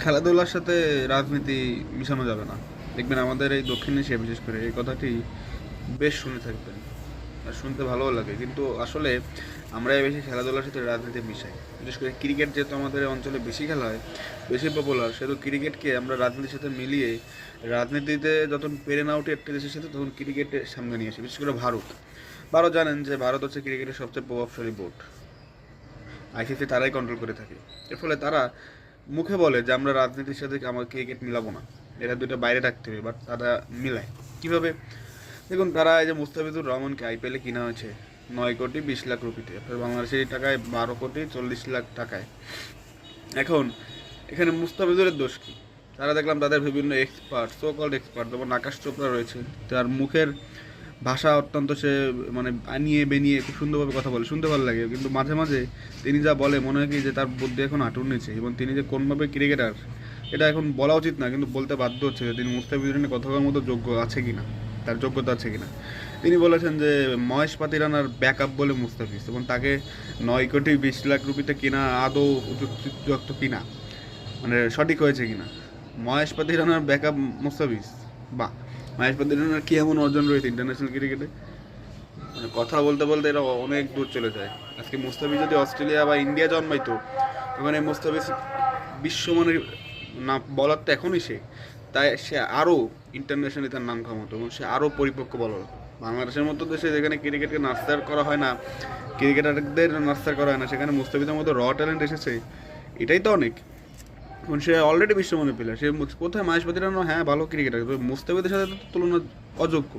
খেলাধুলার সাথে রাজনীতি মিশানো যাবে না। দেখবেন আমাদের এই দক্ষিণ এশিয়া বিশেষ করে এই কথাটি বেশ শুনে থাকবেন, আর শুনতে ভালোও লাগে। কিন্তু আসলে আমরাই বেশি খেলাধুলার সাথে রাজনীতি মিশাই। বিশেষ করে ক্রিকেট যেহেতু আমাদের অঞ্চলে বেশি খেলা হয়, বেশি পপুলার, সেহেতু ক্রিকেটকে আমরা রাজনীতির সাথে মিলিয়ে রাজনীতিতে যখন পেরে না উঠে একটা দেশের সাথে, তখন ক্রিকেটের সামনে নিয়ে আসি। বিশেষ করে ভারত জানেন যে ভারত হচ্ছে ক্রিকেটের সবচেয়ে প্রভাবশালী বোর্ড। আইসিসি তারাই কন্ট্রোল করে থাকে। এর ফলে তারা মুখে বলে যে আমরা রাজনীতির সাথে আমার ক্রিকেট মিলাবো না, এরা দুটো বাইরে রাখতে হবে, বাট তারা মিলায় কীভাবে? দেখুন, তারা এই যে মুস্তাফিজুর রহমানকে আইপিএলে কিনা হয়েছে 9 কোটি 20 লাখ রুপিতে, আপনার বাংলাদেশের টাকায় 12 কোটি 40 লাখ টাকায়। এখন এখানে মুস্তাফিজুরের দোষ কী? তারা দেখলাম তাদের বিভিন্ন এক্সপার্ট, সো কল্ড এক্সপার্ট, যেমন আকাশ চোপড়া রয়েছে, তার মুখের ভাষা অত্যন্ত সে মানে আনিয়ে বেনিয়ে খুব সুন্দরভাবে কথা বলে, শুনতে ভালো লাগে। কিন্তু মাঝে মাঝে তিনি যা বলে মনে হয় কি যে তার বুদ্ধি এখন আটুর নিচে, এবং তিনি যে কোনভাবে ক্রিকেটার এটা এখন বলা উচিত না, কিন্তু বলতে বাধ্য হচ্ছে যে তিনি মুস্তাফিজুর নিয়ে কথা বলার মতো যোগ্য আছে কি না, তার যোগ্যতা আছে কিনা। তিনি বলেছেন যে মহেশ পাতিরানার ব্যাকআপ বলে মুস্তাফিজ, এবং তাকে 9 কোটি 20 লাখ রুপিতে কিনা আদৌ যুক্ত কিনা, মানে সঠিক হয়েছে কিনা। মহেশ পাতিরানার ব্যাকআপ মুস্তাফিজ, বাহ! মহেশ পাতিরানার কি এমন অর্জন রয়েছে ইন্টারন্যাশনাল ক্রিকেটে? মানে কথা বলতে বলতে এরা অনেক দূর চলে যায়। আজকে মুস্তাফিজ যদি অস্ট্রেলিয়া বা ইন্ডিয়া জন্মাইতো, তখন এই মুস্তাফিজ বিশ্বমানের না বলার তো এখনই সে, তাই সে আরও ইন্টারন্যাশনালি তার নাম কামাতো এবং সে আরও পরিপক্ক বলার। বাংলাদেশের মতো দেশে যেখানে ক্রিকেটকে নার্সার করা হয় না, ক্রিকেটারদের নার্সার করা হয় না, সেখানে মুস্তাফিজের মতো ট্যালেন্ট এসেছে, এটাই তো অনেক। এখন সে অলরেডি বিশ্বমানের প্লেয়ার, সে কোথায় মহেশ পাতিরানা হ্যাঁ ভালো ক্রিকেটার, মুস্তাফিজের সাথে তো তুলনা অযোগ্য।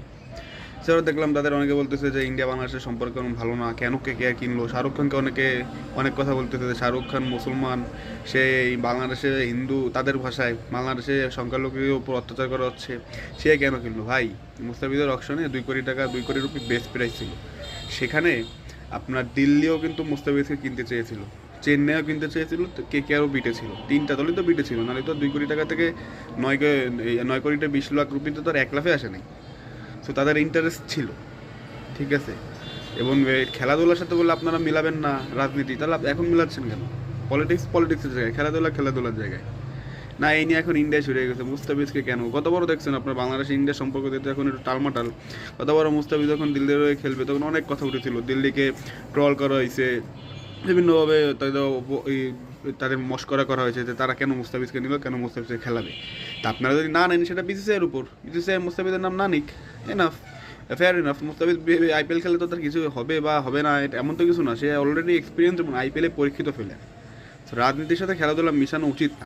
সেটা দেখলাম তাদের অনেকে বলতেছে যে ইন্ডিয়া বাংলাদেশের সম্পর্ক ভালো না, কেন কে কে কিনলো। শাহরুখ খানকে অনেকে অনেক কথা বলতেছে যে শাহরুখ খান মুসলমান, সে বাংলাদেশে হিন্দু, তাদের ভাষায় বাংলাদেশে সংখ্যালঘুদের উপর অত্যাচার করা হচ্ছে, সে কেন কিনলো? ভাই, মুস্তাফিজের অকশনে 2 কোটি টাকা 2 কোটি রুপি বেস্ট প্রাইস ছিল। সেখানে আপনার দিল্লিও কিন্তু মুস্তাফিজকে কিনতে চেয়েছিল, চেন্নাইও কিনতে চেয়েছিল, কে কে আরও বিটেছিল, 3টা দলই তো বিটেছিল, নাহলে তো 2 কোটি টাকা থেকে 9 কোটি 20 লাখ রুপিতে তো আর এক লাফে আসে নাই। সো তাদের ইন্টারেস্ট ছিল, ঠিক আছে। এবং খেলাধুলার সাথে বলে আপনারা মিলাবেন না রাজনীতি, তাহলে এখন মিলাচ্ছেন কেন? পলিটিক্সের জায়গায়, খেলাধুলার জায়গায় না। এই নিয়ে এখন ইন্ডিয়া শুরু হয়ে গেছে। মুস্তাফিজকে কেন কত বড় দেখছেন আপনার বাংলাদেশ ইন্ডিয়া সম্পর্ক দিতে এখন একটু টালমাটাল, কত বড় মুস্তাফিজ যখন দিল্লির হয়ে খেলবে তখন অনেক কথা উঠেছিল, দিল্লিকে ট্রল করা হয়েছে বিভিন্নভাবে, তাদের মস্করা করা হয়েছে যে তারা কেন মুস্তাফিজকে নিল, কেন মুস্তাফিজকে খেলাবে। তা আপনারা যদি না নেন, সেটা বিসিসিআইয়ের উপর, বিসিসিআই মুস্তাফিজের নাম না নিক, enough, fair enough. Mustafiz IPL খেলে তো তার কিছু হবে বা হবে না এমন তো কিছু না, সে অলরেডি এক্সপিরিয়েন্স এবং আইপিএলে পরীক্ষিত ফেলে। রাজনীতির সাথে খেলাধুলা মিশানো উচিত না।